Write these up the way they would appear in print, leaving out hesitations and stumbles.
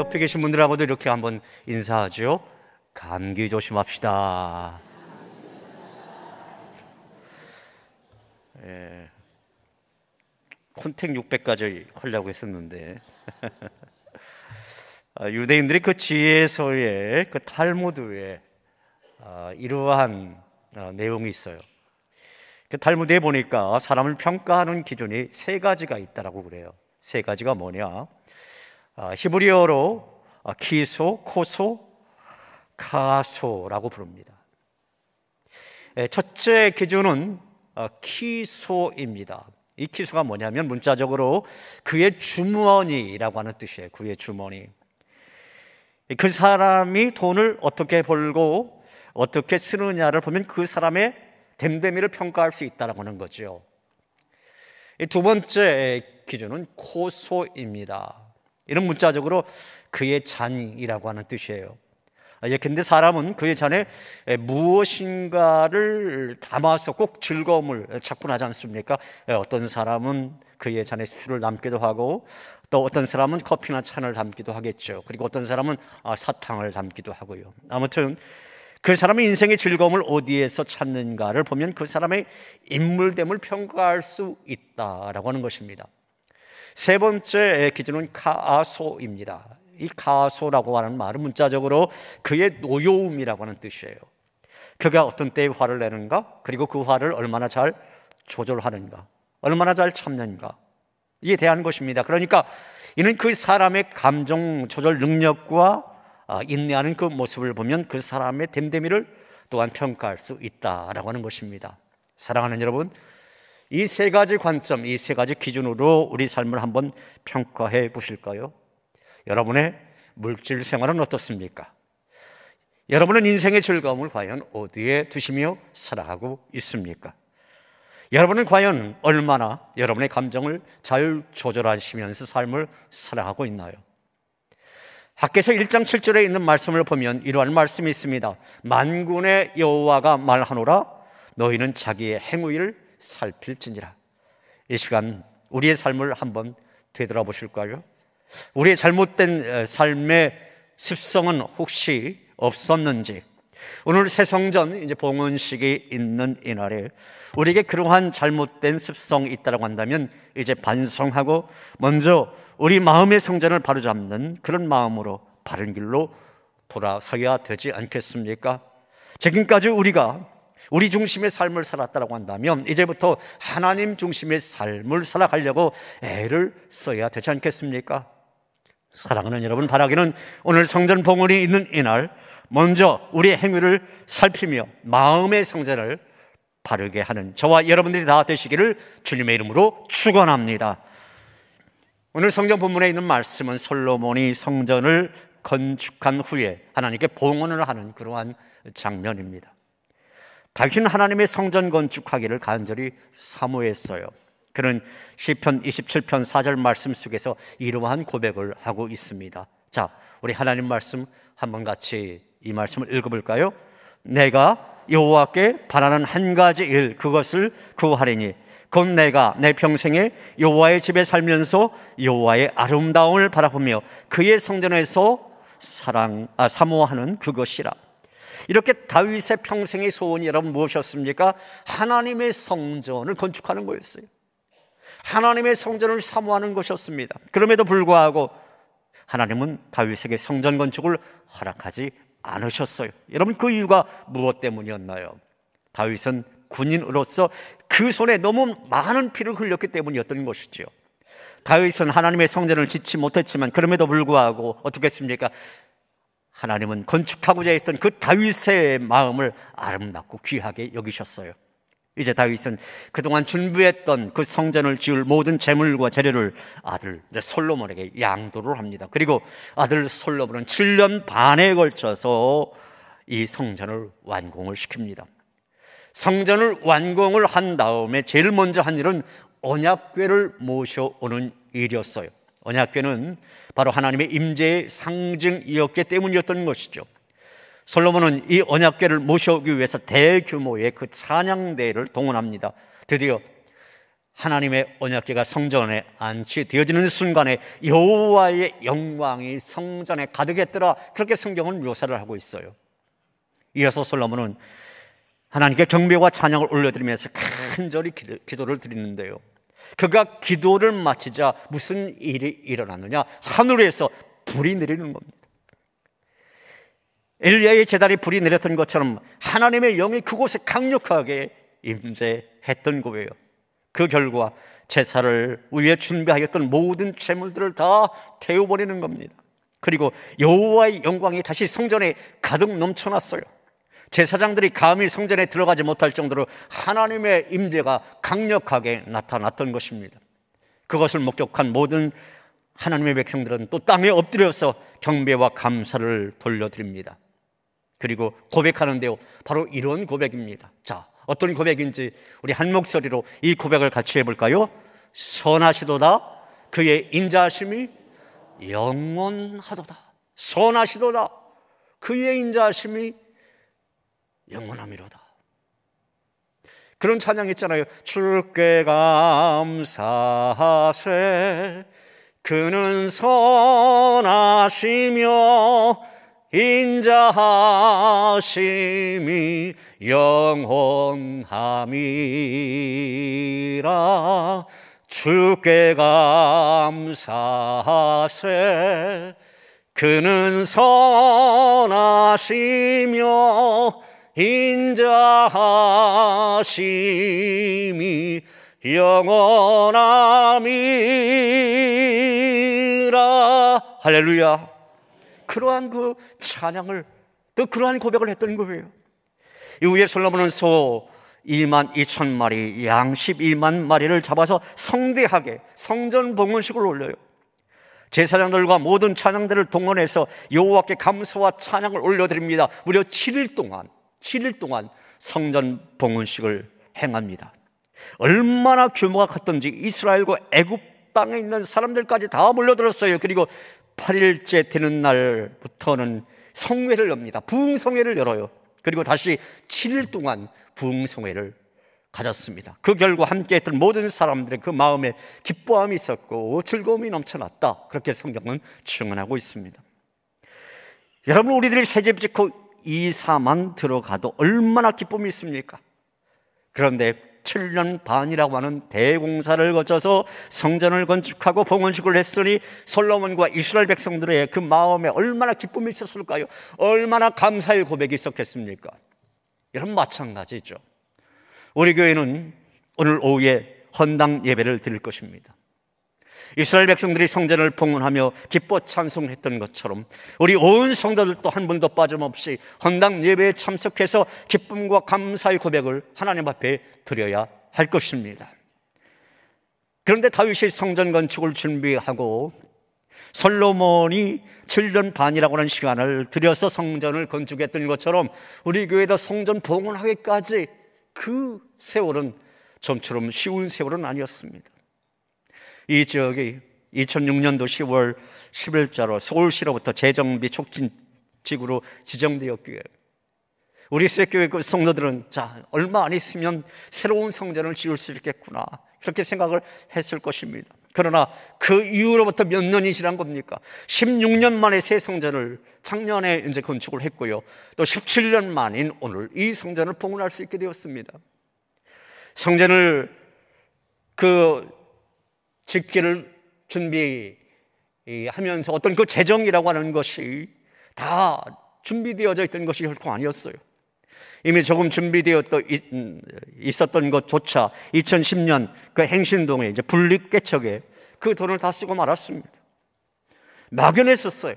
옆에 계신 분들하고도 이렇게 한번 인사하죠. 감기 조심합시다. 예, 콘택 600까지 하려고 했었는데 유대인들이 그 지혜서의 그 탈무드에 이러한 내용이 있어요. 그 탈무드에 보니까 사람을 평가하는 기준이 세 가지가 있다라고 그래요. 세 가지가 뭐냐? 히브리어로 키소, 코소, 카소라고 부릅니다. 첫째 기준은 키소입니다. 이 키소가 뭐냐면 문자적으로 그의 주머니라고 하는 뜻이에요. 그의 주머니. 그 사람이 돈을 어떻게 벌고 어떻게 쓰느냐를 보면 그 사람의 됨됨이를 평가할 수 있다라고 하는 거죠. 두 번째 기준은 코소입니다. 이런 문자적으로 그의 잔이라고 하는 뜻이에요. 근데 사람은 그의 잔에 무엇인가를 담아서 꼭 즐거움을 찾곤 하지 않습니까? 어떤 사람은 그의 잔에 술을 담기도 하고, 또 어떤 사람은 커피나 차를 담기도 하겠죠. 그리고 어떤 사람은 사탕을 담기도 하고요. 아무튼 그 사람의 인생의 즐거움을 어디에서 찾는가를 보면 그 사람의 인물됨을 평가할 수 있다라고 하는 것입니다. 세 번째 기준은 카소입니다. 이 카소라고 하는 말은 문자적으로 그의 노여움이라고 하는 뜻이에요. 그가 어떤 때에 화를 내는가, 그리고 그 화를 얼마나 잘 조절하는가, 얼마나 잘 참는가, 이에 대한 것입니다. 그러니까 이는 그 사람의 감정 조절 능력과 인내하는 그 모습을 보면 그 사람의 됨됨이를 또한 평가할 수 있다라고 하는 것입니다. 사랑하는 여러분, 이 세 가지 관점, 이 세 가지 기준으로 우리 삶을 한번 평가해 보실까요? 여러분의 물질 생활은 어떻습니까? 여러분은 인생의 즐거움을 과연 어디에 두시며 살아가고 있습니까? 여러분은 과연 얼마나 여러분의 감정을 잘 조절하시면서 삶을 살아가고 있나요? 학개서 1장 7절에 있는 말씀을 보면 이러한 말씀이 있습니다. 만군의 여호와가 말하노라 너희는 자기의 행위를 살필지니라. 이 시간 우리의 삶을 한번 되돌아보실까요? 우리의 잘못된 삶의 습성은 혹시 없었는지, 오늘 새성전 이제 봉헌식이 있는 이날에 우리에게 그러한 잘못된 습성이 있다고 한다면 이제 반성하고 먼저 우리 마음의 성전을 바로잡는 그런 마음으로 바른 길로 돌아서야 되지 않겠습니까? 지금까지 우리가 우리 중심의 삶을 살았다고 한다면 이제부터 하나님 중심의 삶을 살아가려고 애를 써야 되지 않겠습니까? 사랑하는 여러분, 바라기는 오늘 성전 봉헌이 있는 이날 먼저 우리의 행위를 살피며 마음의 성전을 바르게 하는 저와 여러분들이 다 되시기를 주님의 이름으로 축원합니다. 오늘 성경 본문에 있는 말씀은 솔로몬이 성전을 건축한 후에 하나님께 봉헌을 하는 그러한 장면입니다. 다윗은 하나님의 성전 건축하기를 간절히 사모했어요. 그는 시편 27편 4절 말씀 속에서 이러한 고백을 하고 있습니다. 자, 우리 하나님 말씀 한번 같이 이 말씀을 읽어볼까요? 내가 여호와께 바라는 한 가지 일, 그것을 구하리니 곧 내가 내 평생에 여호와의 집에 살면서 여호와의 아름다움을 바라보며 그의 성전에서 사모하는 그것이라. 이렇게 다윗의 평생의 소원이 여러분 무엇이었습니까? 하나님의 성전을 건축하는 거였어요. 하나님의 성전을 사모하는 것이었습니다. 그럼에도 불구하고 하나님은 다윗에게 성전 건축을 허락하지 않으셨어요. 여러분, 그 이유가 무엇 때문이었나요? 다윗은 군인으로서 그 손에 너무 많은 피를 흘렸기 때문이었던 것이죠. 다윗은 하나님의 성전을 짓지 못했지만 그럼에도 불구하고 어떻게 했습니까? 하나님은 건축하고자 했던 그 다윗의 마음을 아름답고 귀하게 여기셨어요. 이제 다윗은 그동안 준비했던 그 성전을 지을 모든 재물과 재료를 아들 솔로몬에게 양도를 합니다. 그리고 아들 솔로몬은 7년 반에 걸쳐서 이 성전을 완공을 시킵니다. 성전을 완공을 한 다음에 제일 먼저 한 일은 언약궤를 모셔오는 일이었어요. 언약궤는 바로 하나님의 임재의 상징이었기 때문이었던 것이죠. 솔로몬은 이 언약궤를 모셔오기 위해서 대규모의 그 찬양대를 동원합니다. 드디어 하나님의 언약궤가 성전에 안치되어지는 순간에 여호와의 영광이 성전에 가득했더라, 그렇게 성경은 묘사를 하고 있어요. 이어서 솔로몬은 하나님께 경배와 찬양을 올려드리면서 간절히 기도를 드리는데요, 그가 기도를 마치자 무슨 일이 일어났느냐? 하늘에서 불이 내리는 겁니다. 엘리야의 제단에 불이 내렸던 것처럼 하나님의 영이 그곳에 강력하게 임재했던 거예요. 그 결과 제사를 위해 준비하였던 모든 제물들을 다 태워버리는 겁니다. 그리고 여호와의 영광이 다시 성전에 가득 넘쳐났어요. 제사장들이 감히 성전에 들어가지 못할 정도로 하나님의 임재가 강력하게 나타났던 것입니다. 그것을 목격한 모든 하나님의 백성들은 또 땅에 엎드려서 경배와 감사를 돌려드립니다. 그리고 고백하는데요, 바로 이런 고백입니다. 자, 어떤 고백인지 우리 한 목소리로 이 고백을 같이 해볼까요? 선하시도다, 그의 인자하심이 영원하도다. 선하시도다, 그의 인자하심이 영원함이로다. 그런 찬양 있잖아요. 주께 감사하세, 그는 선하시며 인자하심이 영원함이라. 주께 감사하세, 그는 선하시며 인자하심이 영원함이라. 할렐루야. 그러한 그 찬양을, 또 그러한 고백을 했던 거예요. 이후에 솔로몬은 소 22,000마리, 양 12만 마리를 잡아서 성대하게 성전 봉헌식을 올려요. 제사장들과 모든 찬양들을 동원해서 여호와께 감사와 찬양을 올려드립니다. 무려 7일 동안 성전 봉헌식을 행합니다. 얼마나 규모가 컸던지 이스라엘과 애굽 땅에 있는 사람들까지 다 몰려들었어요. 그리고 8일째 되는 날부터는 성회를 엽니다. 부흥성회를 열어요. 그리고 다시 7일 동안 부흥성회를 가졌습니다. 그 결과 함께했던 모든 사람들의 그 마음에 기뻐함이 있었고 즐거움이 넘쳐났다, 그렇게 성경은 증언하고 있습니다. 여러분, 우리들이 새집 짓고 이사만 들어가도 얼마나 기쁨이 있습니까? 그런데 7년 반이라고 하는 대공사를 거쳐서 성전을 건축하고 봉헌식을 했으니 솔로몬과 이스라엘 백성들의 그 마음에 얼마나 기쁨이 있었을까요? 얼마나 감사의 고백이 있었겠습니까? 여러분, 마찬가지죠. 우리 교회는 오늘 오후에 헌당 예배를 드릴 것입니다. 이스라엘 백성들이 성전을 봉헌하며 기뻐 찬송했던 것처럼 우리 온 성도들도 한 분도 빠짐없이 헌당 예배에 참석해서 기쁨과 감사의 고백을 하나님 앞에 드려야 할 것입니다. 그런데 다윗이 성전 건축을 준비하고 솔로몬이 7년 반이라고 하는 시간을 들여서 성전을 건축했던 것처럼 우리 교회도 성전 봉헌하기까지 그 세월은 좀처럼 쉬운 세월은 아니었습니다. 이 지역이 2006년도 10월 10일자로 서울시로부터 재정비 촉진지구로 지정되었기에 우리 새교회 성도들은 자, 얼마 안 있으면 새로운 성전을 지을 수 있겠구나, 그렇게 생각을 했을 것입니다. 그러나 그 이후로부터 몇 년이 지난 겁니까? 16년 만에 새 성전을 작년에 이제 건축을 했고요, 또 17년 만인 오늘 이 성전을 봉헌할 수 있게 되었습니다. 성전을 짓기를 준비하면서 어떤 그 재정이라고 하는 것이 다 준비되어져 있던 것이 결코 아니었어요. 이미 조금 준비되어 있었던 것조차 2010년 그 행신동에 이제 분립개척에 그 돈을 다 쓰고 말았습니다. 막연했었어요.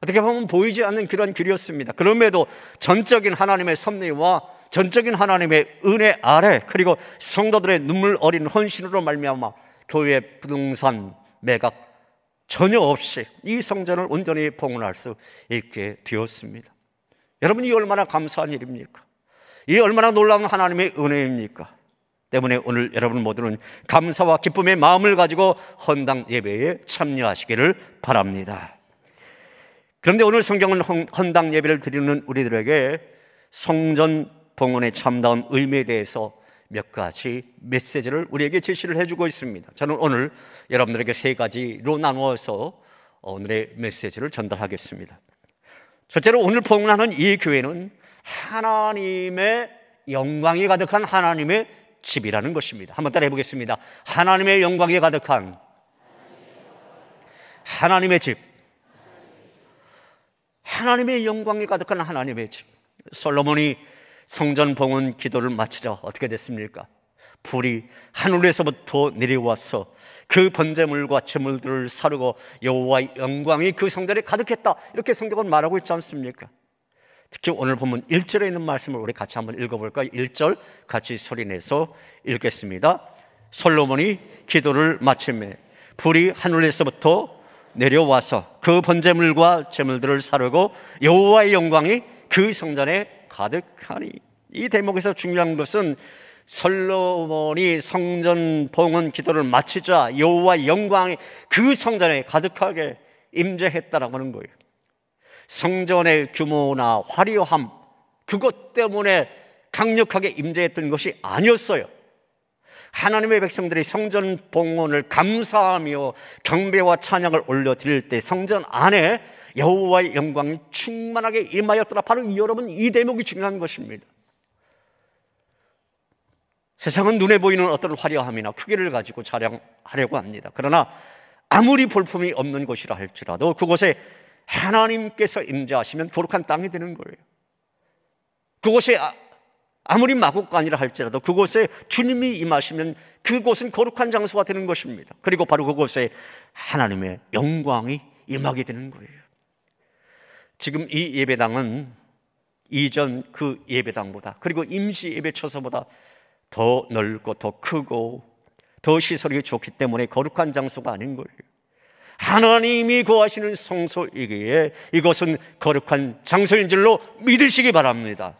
어떻게 보면 보이지 않는 그런 길이었습니다. 그럼에도 전적인 하나님의 섭리와 전적인 하나님의 은혜 아래, 그리고 성도들의 눈물 어린 헌신으로 말미암아 교회 부동산 매각 전혀 없이 이 성전을 온전히 봉헌할 수 있게 되었습니다. 여러분, 이 얼마나 감사한 일입니까? 이 얼마나 놀라운 하나님의 은혜입니까? 때문에 오늘 여러분 모두는 감사와 기쁨의 마음을 가지고 헌당 예배에 참여하시기를 바랍니다. 그런데 오늘 성경은 헌당 예배를 드리는 우리들에게 성전 봉헌의 참다운 의미에 대해서 몇 가지 메시지를 우리에게 제시를 해주고 있습니다. 저는 오늘 여러분들에게 세 가지로 나누어서 오늘의 메시지를 전달하겠습니다. 첫째로 오늘 봉헌하는 이 교회는 하나님의 영광이 가득한 하나님의 집이라는 것입니다. 한번 따라해 보겠습니다. 하나님의 영광이 가득한 하나님의 집. 하나님의 영광이 가득한 하나님의 집. 솔로몬이 성전 봉헌 기도를 마치자 어떻게 됐습니까? 불이 하늘에서부터 내려와서 그 번제물과 제물들을 사르고 여호와의 영광이 그 성전에 가득했다. 이렇게 성경은 말하고 있지 않습니까? 특히 오늘 보면 1절에 있는 말씀을 우리 같이 한번 읽어볼까요? 1절 같이 소리내서 읽겠습니다. 솔로몬이 기도를 마치매 불이 하늘에서부터 내려와서 그 번제물과 제물들을 사르고 여호와의 영광이 그 성전에 가득하니. 이 대목에서 중요한 것은 솔로몬이 성전 봉헌 기도를 마치자 여호와의 영광이 그 성전에 가득하게 임재했다라고 하는 거예요. 성전의 규모나 화려함, 그것 때문에 강력하게 임재했던 것이 아니었어요. 하나님의 백성들이 성전 봉헌을 감사하며 경배와 찬양을 올려드릴 때 성전 안에 여호와의 영광이 충만하게 임하였더라. 바로 여러분, 이 대목이 중요한 것입니다. 세상은 눈에 보이는 어떤 화려함이나 크기를 가지고 자랑하려고 합니다. 그러나 아무리 볼품이 없는 곳이라 할지라도 그곳에 하나님께서 임재하시면 거룩한 땅이 되는 거예요. 그곳에 아무리 마곡간이라 할지라도 그곳에 주님이 임하시면 그곳은 거룩한 장소가 되는 것입니다. 그리고 바로 그곳에 하나님의 영광이 임하게 되는 거예요. 지금 이 예배당은 이전 그 예배당보다, 그리고 임시 예배처소보다 더 넓고 더 크고 더 시설이 좋기 때문에 거룩한 장소가 아닌 거예요. 하나님이 거하시는 성소이기에 이것은 거룩한 장소인 줄로 믿으시기 바랍니다.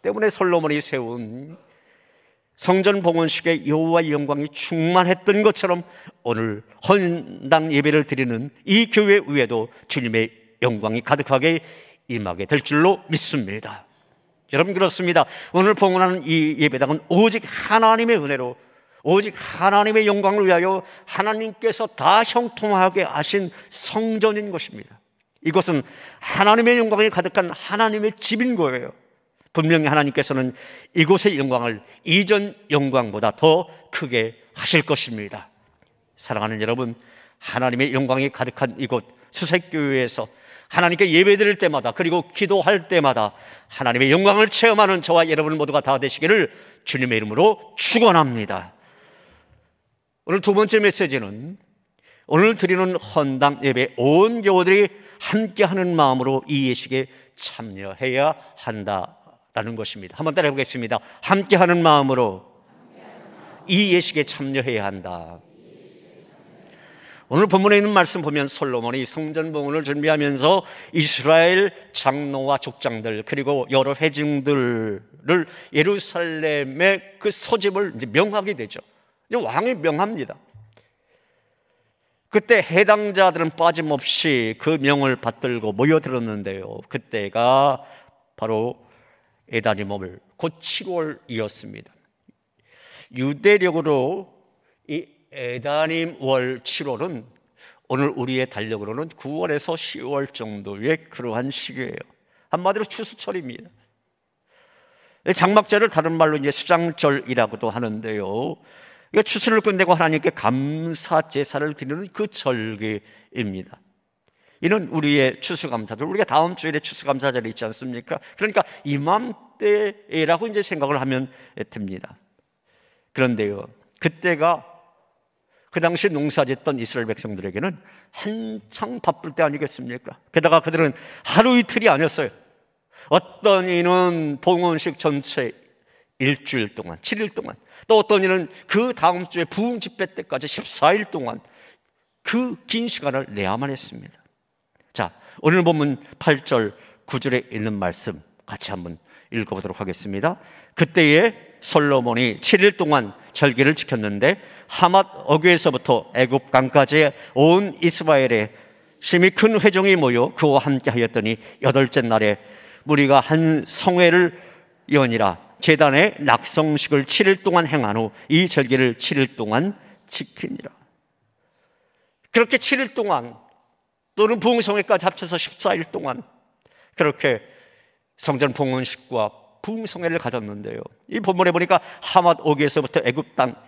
때문에 솔로몬이 세운 성전 봉헌식에 여호와의 영광이 충만했던 것처럼 오늘 헌당 예배를 드리는 이 교회 위에도 주님의 영광이 가득하게 임하게 될 줄로 믿습니다. 여러분, 그렇습니다. 오늘 봉헌하는 이 예배당은 오직 하나님의 은혜로, 오직 하나님의 영광을 위하여 하나님께서 다 형통하게 하신 성전인 것입니다. 이것은 하나님의 영광이 가득한 하나님의 집인 거예요. 분명히 하나님께서는 이곳의 영광을 이전 영광보다 더 크게 하실 것입니다. 사랑하는 여러분, 하나님의 영광이 가득한 이곳 수색교회에서 하나님께 예배드릴 때마다, 그리고 기도할 때마다 하나님의 영광을 체험하는 저와 여러분 모두가 다 되시기를 주님의 이름으로 축원합니다. 오늘 두 번째 메시지는 오늘 드리는 헌당 예배 온 교우들이 함께하는 마음으로 이 예식에 참여해야 한다라는 것입니다. 한번 따라해 보겠습니다. 함께하는 마음으로 이 예식에 참여해야 한다. 오늘 본문에 있는 말씀 보면 솔로몬이 성전 봉헌을 준비하면서 이스라엘 장로와 족장들 그리고 여러 회중들을 예루살렘의 그 소집을 이제 명하게 되죠. 이제 왕이 명합니다. 그때 해당자들은 빠짐없이 그 명을 받들고 모여들었는데요. 그때가 바로 에다님월 곧 7월이었습니다. 유대력으로 이 에다님월 7월은 오늘 우리의 달력으로는 9월에서 10월 정도의 그러한 시기예요. 한마디로 추수철입니다. 장막절을 다른 말로 이제 수장절이라고도 하는데요. 이거 추수를 끝내고 하나님께 감사 제사를 드리는 그 절기입니다. 이는 우리의 추수감사절, 우리가 다음 주일에 추수감사절이 있지 않습니까? 그러니까 이맘때라고 이제 생각을 하면 됩니다. 그런데요, 그때가 그 당시 농사짓던 이스라엘 백성들에게는 한창 바쁠 때 아니겠습니까? 게다가 그들은 하루 이틀이 아니었어요. 어떤 이는 봉헌식 전체 일주일 동안, 7일 동안, 또 어떤 이는 그 다음 주에 부흥 집회 때까지 14일 동안 그 긴 시간을 내야만 했습니다. 자, 오늘 본문 8절 9절에 있는 말씀 같이 한번 읽어보도록 하겠습니다. 그때에 솔로몬이 7일 동안 절기를 지켰는데 하맛 어귀에서부터 애굽 강까지 온 이스라엘에 심히 큰 회중이 모여 그와 함께 하였더니 8째 날에 무리가 한 성회를 이언이라 제단의 낙성식을 7일 동안 행한 후 이 절기를 7일 동안 지킵니다. 그렇게 7일 동안 또는 부흥성회까지 합쳐서 14일 동안 그렇게 성전 봉헌식과 부흥성회를 가졌는데요. 이 본문에 보니까 하맛 오기에서부터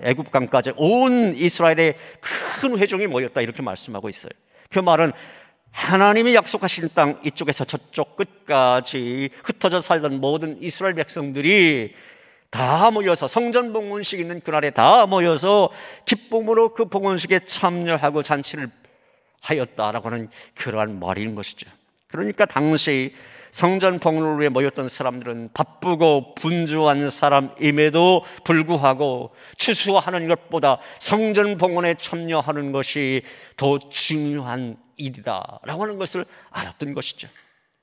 애굽강까지 온 이스라엘의 큰 회중이 모였다 이렇게 말씀하고 있어요. 그 말은 하나님이 약속하신 땅 이쪽에서 저쪽 끝까지 흩어져 살던 모든 이스라엘 백성들이 다 모여서 성전 봉헌식 있는 그날에 다 모여서 기쁨으로 그 봉헌식에 참여하고 잔치를 하였다라고 하는 그러한 말인 것이죠. 그러니까 당시 성전 봉헌을 위해 모였던 사람들은 바쁘고 분주한 사람임에도 불구하고 추수하는 것보다 성전 봉헌에 참여하는 것이 더 중요한 일이다라고 하는 것을 알았던 것이죠.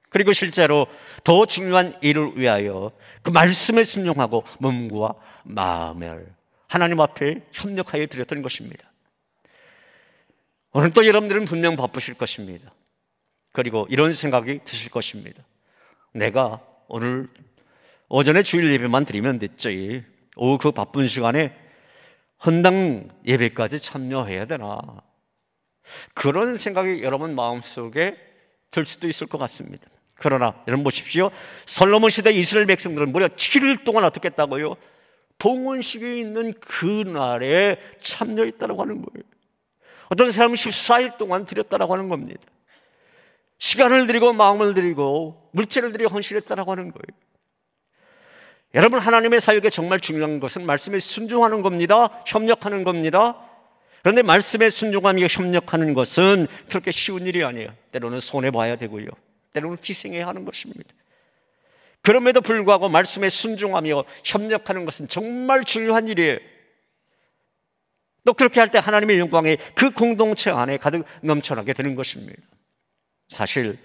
그리고 실제로 더 중요한 일을 위하여 그 말씀에 순종하고 몸과 마음을 하나님 앞에 협력하여 드렸던 것입니다. 오늘 또 여러분들은 분명 바쁘실 것입니다. 그리고 이런 생각이 드실 것입니다. 내가 오늘 오전에 주일 예배만 드리면 됐지, 오후 그 바쁜 시간에 헌당 예배까지 참여해야 되나, 그런 생각이 여러분 마음속에 들 수도 있을 것 같습니다. 그러나 여러분 보십시오. 솔로몬 시대 이스라엘 백성들은 무려 7일 동안 어떻게 했다고요? 봉헌식이 있는 그날에 참여했다고 하는 거예요. 어떤 사람은 14일 동안 드렸다고 하는 겁니다. 시간을 드리고 마음을 드리고 물질을 드리고 헌신했다고 하는 거예요. 여러분, 하나님의 사역에 정말 중요한 것은 말씀에 순종하는 겁니다. 협력하는 겁니다. 그런데 말씀에 순종하며 협력하는 것은 그렇게 쉬운 일이 아니에요. 때로는 손해봐야 되고요, 때로는 희생해야 하는 것입니다. 그럼에도 불구하고 말씀에 순종하며 협력하는 것은 정말 중요한 일이에요. 또 그렇게 할 때 하나님의 영광이 그 공동체 안에 가득 넘쳐나게 되는 것입니다. 사실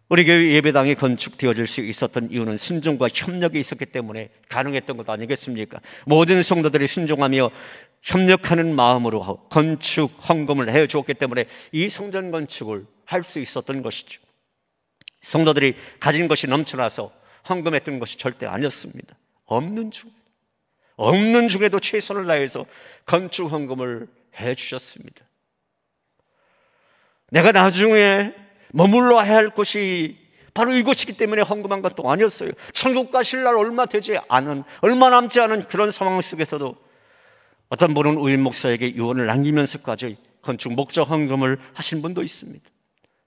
우리 교회 예배당이 건축되어질 수 있었던 이유는 순종과 협력이 있었기 때문에 가능했던 것 아니겠습니까? 모든 성도들이 순종하며 협력하는 마음으로 건축 헌금을 해주었기 때문에 이 성전 건축을 할 수 있었던 것이죠. 성도들이 가진 것이 넘쳐나서 헌금했던 것이 절대 아니었습니다. 없는 중에도 최선을 다해서 건축 헌금을 해주셨습니다. 내가 나중에 머물러야 할 곳이 바로 이곳이기 때문에 헌금한 것도 아니었어요. 천국 가실 날 얼마 남지 않은 그런 상황 속에서도 어떤 분은 우임 목사에게 유언을 남기면서까지 건축 목적 헌금을 하신 분도 있습니다.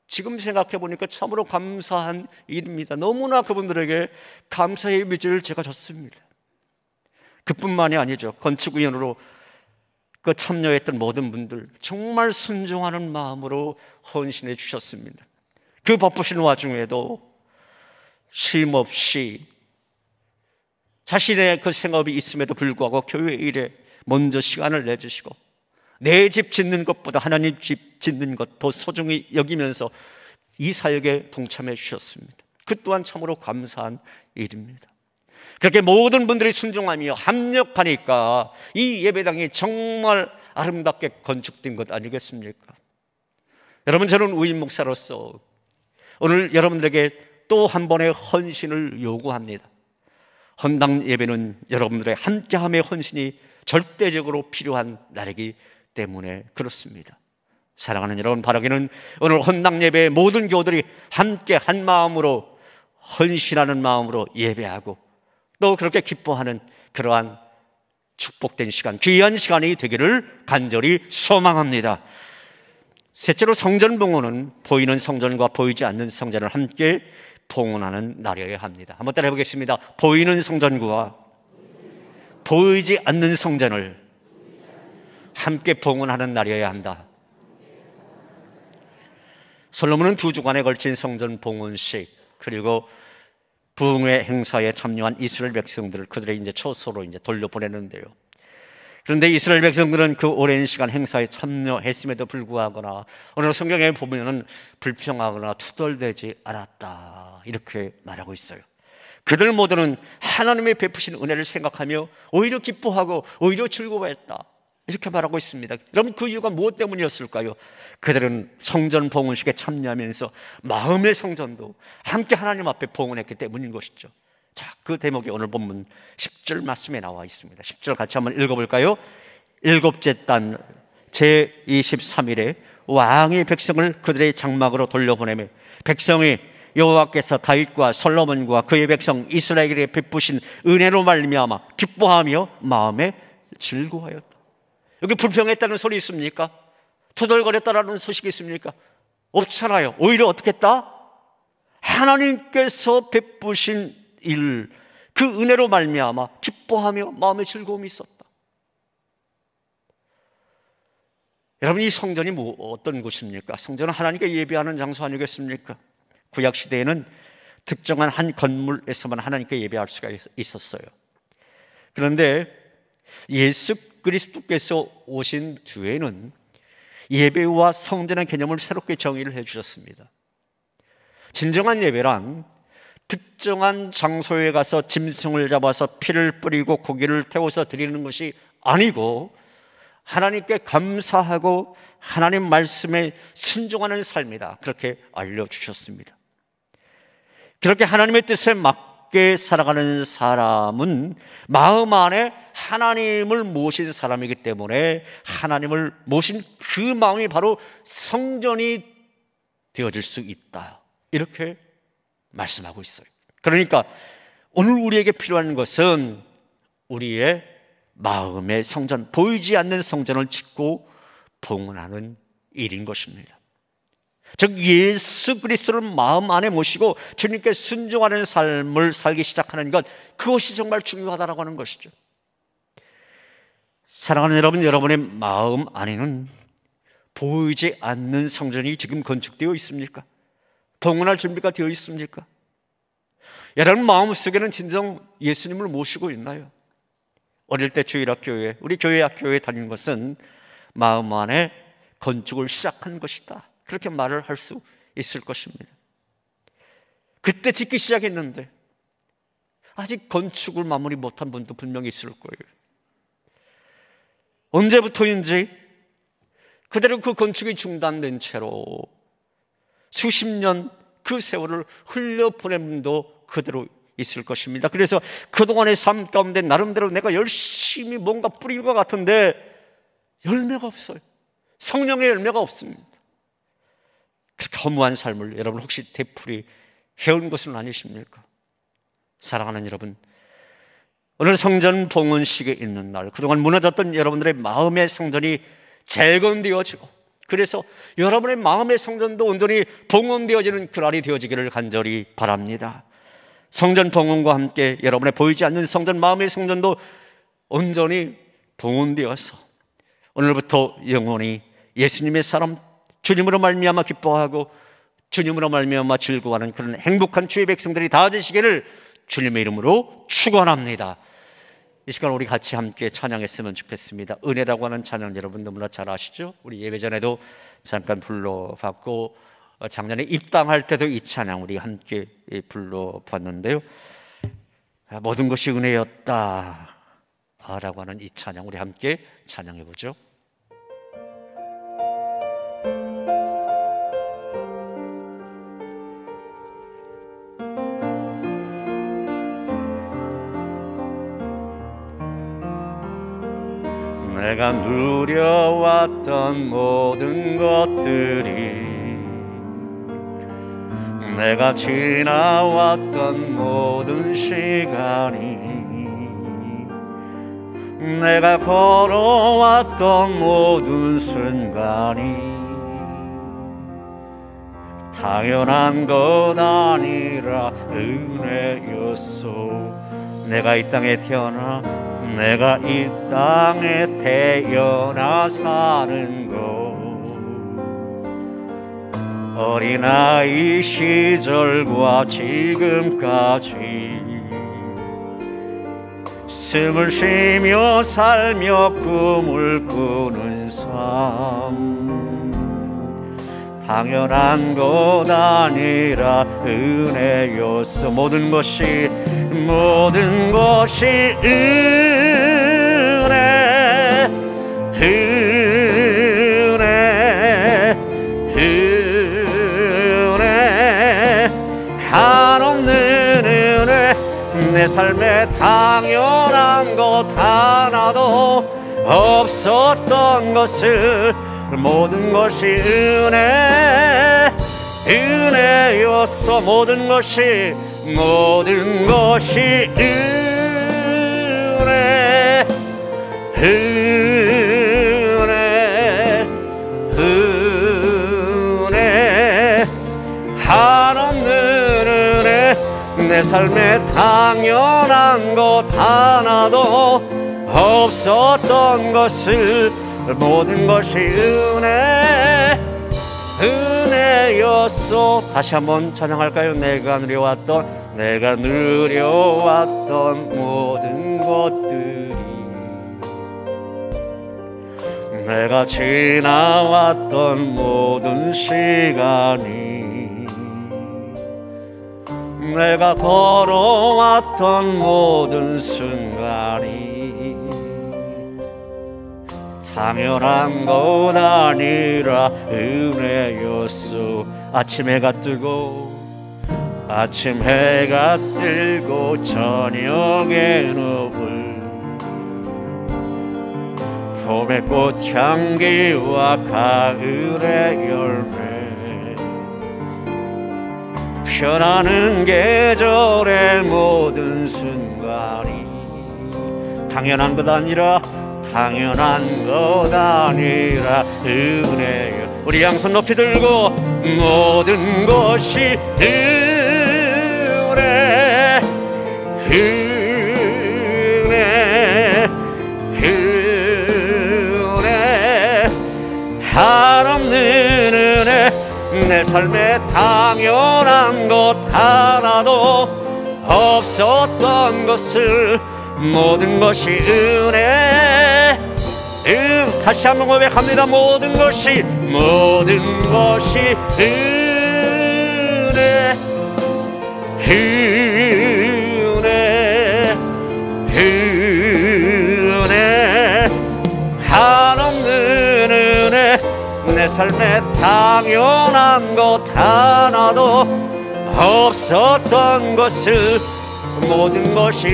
지금 생각해 보니까 참으로 감사한 일입니다. 너무나 그분들에게 감사의 빚을 제가 졌습니다. 그뿐만이 아니죠. 건축위원으로 참여했던 모든 분들 정말 순종하는 마음으로 헌신해 주셨습니다. 그 바쁘신 와중에도 쉼없이 자신의 그 생업이 있음에도 불구하고 교회 일에 먼저 시간을 내주시고 내 집 짓는 것보다 하나님 집 짓는 것 더 소중히 여기면서 이 사역에 동참해 주셨습니다. 그 또한 참으로 감사한 일입니다. 그렇게 모든 분들이 순종하며 합력하니까 이 예배당이 정말 아름답게 건축된 것 아니겠습니까? 여러분, 저는 우임 목사로서 오늘 여러분들에게 또 한 번의 헌신을 요구합니다. 헌당 예배는 여러분들의 함께함의 헌신이 절대적으로 필요한 날이기 때문에 그렇습니다. 사랑하는 여러분, 바라기는 오늘 헌당 예배의 모든 교우들이 함께 한 마음으로 헌신하는 마음으로 예배하고 또 그렇게 기뻐하는 그러한 축복된 시간, 귀한 시간이 되기를 간절히 소망합니다. 셋째로, 성전 봉헌은 보이는 성전과 보이지 않는 성전을 함께 봉헌하는 날이어야 합니다. 한번 따라해 보겠습니다. 보이는 성전과 보이지 않는 성전을 함께 봉헌하는 날이어야 한다. 솔로몬은 2주간에 걸친 성전 봉헌식 그리고 부흥회 행사에 참여한 이스라엘 백성들을 그들의 이제 초소로 돌려보내는데요. 그런데 이스라엘 백성들은 그 오랜 시간 행사에 참여했음에도 불구하거나 오늘 성경에 보면은 불평하거나 투덜대지 않았다 이렇게 말하고 있어요. 그들 모두는 하나님의 베푸신 은혜를 생각하며 오히려 기뻐하고 오히려 즐거워했다 이렇게 말하고 있습니다. 여러분, 그 이유가 무엇 때문이었을까요? 그들은 성전 봉헌식에 참여하면서 마음의 성전도 함께 하나님 앞에 봉헌했기 때문인 것이죠. 자, 그 대목이 오늘 본문 10절 말씀에 나와 있습니다. 10절 같이 한번 읽어볼까요? 일곱째 단 제23일에 왕이 백성을 그들의 장막으로 돌려보내며 백성이 여호와께서 다윗과 솔로몬과 그의 백성 이스라엘에 베푸신 은혜로 말미암아 기뻐하며 마음에 즐거워하였다. 여기 불평했다는 소리 있습니까? 투덜거렸다라는 소식이 있습니까? 없잖아요. 오히려 어떻게 했다? 하나님께서 베푸신 일, 그 은혜로 말미암아 기뻐하며 마음에 즐거움이 있었다. 여러분, 이 성전이 어떤 곳입니까? 성전은 하나님께 예배하는 장소 아니겠습니까? 구약 시대에는 특정한 한 건물에서만 하나님께 예배할 수가 있었어요. 그런데 예수 그리스도께서 오신 뒤에는 예배와 성전의 개념을 새롭게 정의를 해주셨습니다. 진정한 예배란 특정한 장소에 가서 짐승을 잡아서 피를 뿌리고 고기를 태워서 드리는 것이 아니고 하나님께 감사하고 하나님 말씀에 순종하는 삶이다, 그렇게 알려주셨습니다. 그렇게 하나님의 뜻에 맞게 살아가는 사람은 마음 안에 하나님을 모신 사람이기 때문에 하나님을 모신 그 마음이 바로 성전이 되어질 수 있다, 이렇게 말씀하고 있어요. 그러니까 오늘 우리에게 필요한 것은 우리의 마음의 성전, 보이지 않는 성전을 짓고 봉헌하는 일인 것입니다. 즉 예수 그리스도를 마음 안에 모시고 주님께 순종하는 삶을 살기 시작하는 것, 그것이 정말 중요하다고 하는 것이죠. 사랑하는 여러분, 여러분의 마음 안에는 보이지 않는 성전이 지금 건축되어 있습니까? 봉헌할 준비가 되어 있습니까? 여러분 마음속에는 진정 예수님을 모시고 있나요? 어릴 때 주일학교에, 우리 교회 학교에 다니는 것은 마음 안에 건축을 시작한 것이다, 그렇게 말을 할 수 있을 것입니다. 그때 짓기 시작했는데 아직 건축을 마무리 못한 분도 분명히 있을 거예요. 언제부터인지 그대로 그 건축이 중단된 채로 수십 년 그 세월을 흘려보낸 분도 그대로 있을 것입니다. 그래서 그동안의 삶 가운데 나름대로 내가 열심히 뭔가 뿌린 것 같은데 열매가 없어요. 성령의 열매가 없습니다. 그렇게 허무한 삶을 여러분 혹시 되풀이 해온 것은 아니십니까? 사랑하는 여러분, 오늘 성전 봉헌식에 있는 날, 그동안 무너졌던 여러분들의 마음의 성전이 재건되어지고, 그래서 여러분의 마음의 성전도 온전히 봉헌되어지는 그날이 되어지기를 간절히 바랍니다. 성전 봉헌과 함께 여러분의 보이지 않는 성전, 마음의 성전도 온전히 봉헌되어서 오늘부터 영원히 예수님의 사람, 주님으로 말미암아 기뻐하고 주님으로 말미암아 즐거워하는 그런 행복한 주의 백성들이 다 되시기를 주님의 이름으로 축원합니다. 이 시간 우리 같이 함께 찬양했으면 좋겠습니다. 은혜라고 하는 찬양 여러분 너무나 잘 아시죠? 우리 예배 전에도 잠깐 불러봤고 작년에 입당할 때도 이 찬양 우리 함께 불러봤는데요. 모든 것이 은혜였다 라고 하는 이 찬양 우리 함께 찬양해보죠. 내가 누려왔던 모든 것들이, 내가 지나왔던 모든 시간이, 내가 걸어왔던 모든 순간이 당연한 것 아니라 은혜였소. 내가 이 땅에 태어나, 내가 이 땅에 태어나 사는 것, 어린아이 시절과 지금까지 숨을 쉬며 살며 꿈을 꾸는 삶, 당연한 것 아니라 은혜였어. 모든 것이 은혜, 은혜, 은혜, 한없는 은혜, 삶에 당연한 것 하나도 없었던 것을 모든 것이 은혜였어. 모든 것이 은혜 한없는 은혜. 내 삶에 당연한 것 하나도 없었던 것을 모든 것이 은혜였소. 다시 한번 찬양할까요? 내가 누려왔던 모든 것들이, 내가 지나왔던 모든 시간이, 내가 걸어왔던 모든 순간이 당연한 것 아니라 은혜였소. 아침 해가 뜨고 저녁에 누울 봄의 꽃향기와 가을의 열매, 변하는 계절의 모든 순간이 당연한 것 아니라 은혜여. 우리 양손 높이 들고 모든 것이 은혜 한없는 은혜. 내 삶에 당연한 것 하나도 없었던 것을 모든 것이 은혜. 다시 한번 고백합니다. 모든 것이 은혜 한없는 은혜. 내 삶에 당연한 것 하나도 없었던 것을 모든 것이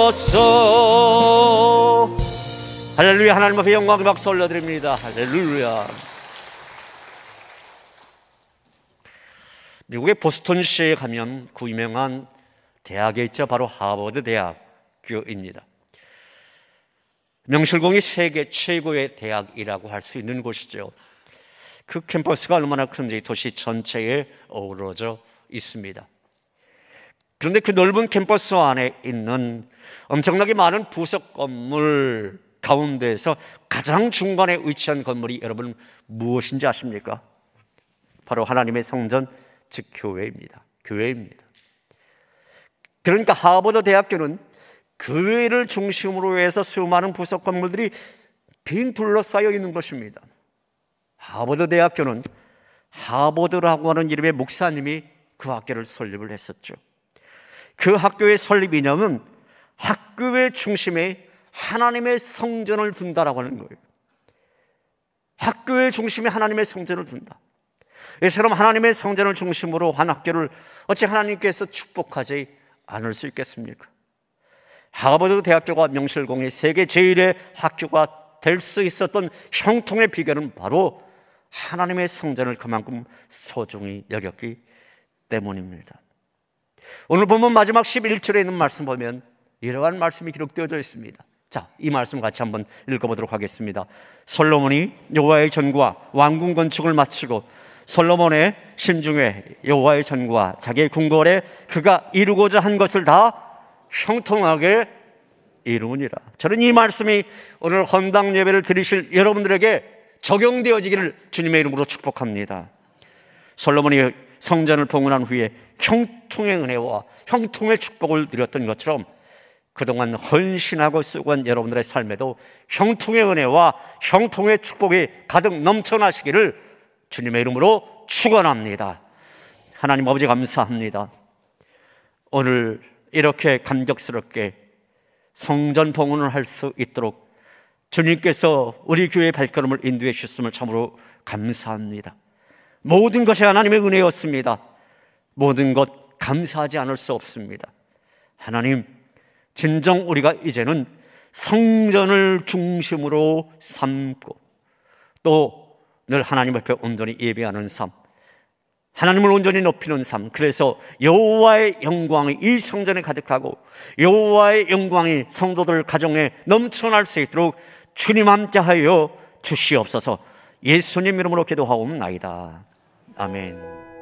은혜였소. 할렐루야. 하나님 앞에 영광의 박수 올려드립니다. 할렐루야. 미국의 보스턴시에 가면 그 유명한 대학에 있죠. 바로 하버드 대학교입니다. 명실공히 세계 최고의 대학이라고 할 수 있는 곳이죠. 그 캠퍼스가 얼마나 큰지 도시 전체에 어우러져 있습니다. 그런데 그 넓은 캠퍼스 안에 있는 엄청나게 많은 부속 건물 가운데에서 가장 중간에 위치한 건물이 여러분 무엇인지 아십니까? 바로 하나님의 성전, 즉 교회입니다. 그러니까 하버드 대학교는 교회를 중심으로 해서 수많은 부속 건물들이 빈 둘러싸여 있는 것입니다. 하버드 대학교는 하버드라고 하는 이름의 목사님이 그 학교를 설립을 했었죠. 그 학교의 설립 이념은 학교의 중심에 하나님의 성전을 둔다라고 하는 거예요. 학교의 중심에 하나님의 성전을 둔다. 이처럼 하나님의 성전을 중심으로 한 학교를 어찌 하나님께서 축복하지 않을 수 있겠습니까? 하버드 대학교가 명실공히 세계 제1의 학교가 될 수 있었던 형통의 비결은 바로 하나님의 성전을 그만큼 소중히 여겼기 때문입니다. 오늘 본문 마지막 11절에 있는 말씀 보면 이러한 말씀이 기록되어져 있습니다. 자, 이 말씀 같이 한번 읽어보도록 하겠습니다. 솔로몬이 여호와의 전과 왕궁 건축을 마치고 솔로몬의 심중에 여호와의 전과 자기의 궁궐에 그가 이루고자 한 것을 다 형통하게 이루니라. 저는 이 말씀이 오늘 헌당 예배를 드리실 여러분들에게 적용되어지기를 주님의 이름으로 축복합니다. 솔로몬이 성전을 봉헌한 후에 형통의 은혜와 형통의 축복을 누렸던 것처럼 그동안 헌신하고 수고한 여러분들의 삶에도 형통의 은혜와 형통의 축복이 가득 넘쳐나시기를 주님의 이름으로 축원합니다. 하나님 아버지 감사합니다. 오늘 이렇게 감격스럽게 성전 봉헌을 할 수 있도록 주님께서 우리 교회의 발걸음을 인도해 주셨음을 참으로 감사합니다. 모든 것이 하나님의 은혜였습니다. 모든 것 감사하지 않을 수 없습니다. 하나님, 진정 우리가 이제는 성전을 중심으로 삼고 또 늘 하나님 앞에 온전히 예배하는 삶, 하나님을 온전히 높이는 삶, 그래서 여호와의 영광이 이 성전에 가득하고 여호와의 영광이 성도들 가정에 넘쳐날 수 있도록 주님 함께하여 주시옵소서. 예수님 이름으로 기도하옵나이다. 아멘.